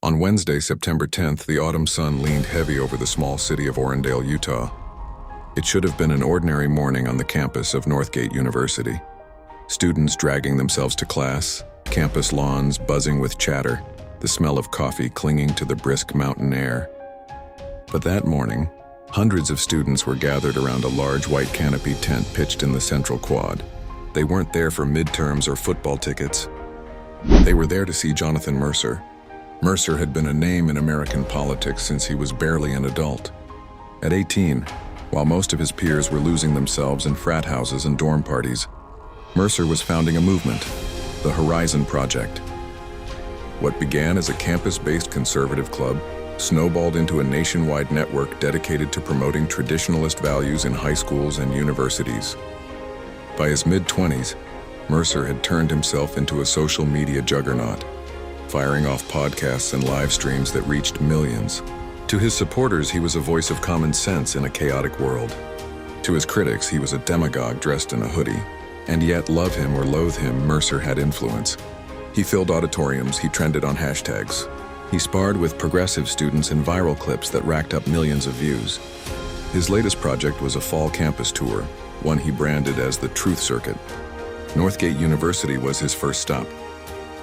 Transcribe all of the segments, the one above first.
On Wednesday, September 10th, the autumn sun leaned heavy over the small city of Orendale, Utah. It should have been an ordinary morning on the campus of Northgate University. Students dragging themselves to class, campus lawns buzzing with chatter, the smell of coffee clinging to the brisk mountain air. But that morning, hundreds of students were gathered around a large white canopy tent pitched in the central quad. They weren't there for midterms or football tickets. They were there to see Jonathan Mercer. Mercer had been a name in American politics since he was barely an adult. At 18, while most of his peers were losing themselves in frat houses and dorm parties, Mercer was founding a movement, the Horizon Project. What began as a campus-based conservative club snowballed into a nationwide network dedicated to promoting traditionalist values in high schools and universities. By his mid-20s, Mercer had turned himself into a social media juggernaut, firing off podcasts and live streams that reached millions. To his supporters, he was a voice of common sense in a chaotic world. To his critics, he was a demagogue dressed in a hoodie. And yet, love him or loathe him, Mercer had influence. He filled auditoriums, he trended on hashtags. He sparred with progressive students in viral clips that racked up millions of views. His latest project was a fall campus tour, one he branded as the Truth Circuit. Northgate University was his first stop.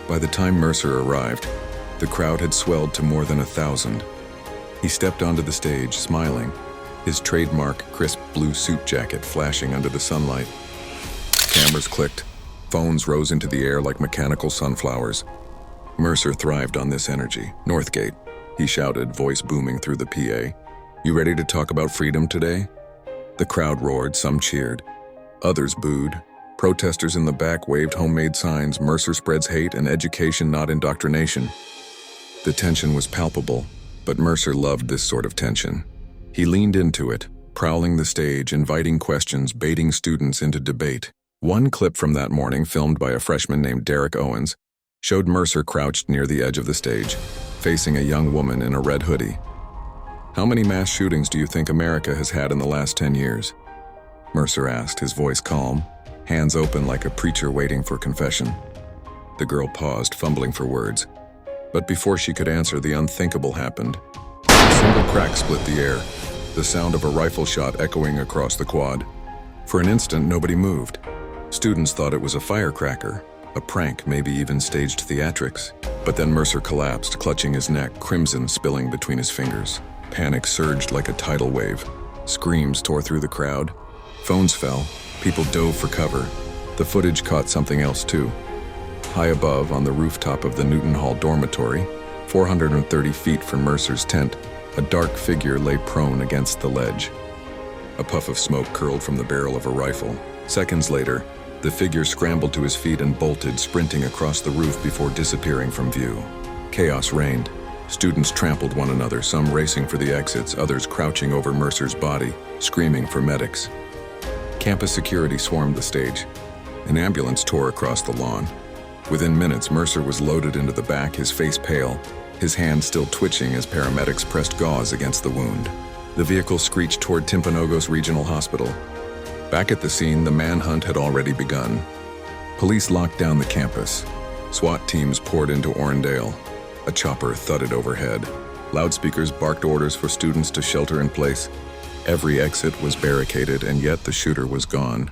By the time Mercer arrived, the crowd had swelled to more than 1,000. He stepped onto the stage, smiling, his trademark crisp blue suit jacket flashing under the sunlight. Cameras clicked, phones rose into the air like mechanical sunflowers. Mercer thrived on this energy. "Northgate," he shouted, voice booming through the PA. "You ready to talk about freedom today?" The crowd roared, some cheered. Others booed. Protesters in the back waved homemade signs, "Mercer spreads hate and education, not indoctrination." The tension was palpable, but Mercer loved this sort of tension. He leaned into it, prowling the stage, inviting questions, baiting students into debate. One clip from that morning, filmed by a freshman named Derek Owens, showed Mercer crouched near the edge of the stage, facing a young woman in a red hoodie. "How many mass shootings do you think America has had in the last 10 years? Mercer asked, his voice calm, hands open like a preacher waiting for confession. The girl paused, fumbling for words. But before she could answer, the unthinkable happened. A single crack split the air, the sound of a rifle shot echoing across the quad. For an instant, nobody moved. Students thought it was a firecracker, a prank, maybe even staged theatrics. But then Mercer collapsed, clutching his neck, crimson spilling between his fingers. Panic surged like a tidal wave. Screams tore through the crowd. Phones fell. People dove for cover. The footage caught something else too. High above, on the rooftop of the Newton Hall dormitory, 430 feet from Mercer's tent, a dark figure lay prone against the ledge. A puff of smoke curled from the barrel of a rifle. Seconds later, the figure scrambled to his feet and bolted, sprinting across the roof before disappearing from view. Chaos reigned. Students trampled one another, some racing for the exits, others crouching over Mercer's body, screaming for medics. Campus security swarmed the stage. An ambulance tore across the lawn. Within minutes, Mercer was loaded into the back, his face pale, his hand still twitching as paramedics pressed gauze against the wound. The vehicle screeched toward Timpanogos Regional Hospital. Back at the scene, the manhunt had already begun. Police locked down the campus. SWAT teams poured into Orendale. A chopper thudded overhead. Loudspeakers barked orders for students to shelter in place. Every exit was barricaded, and yet the shooter was gone.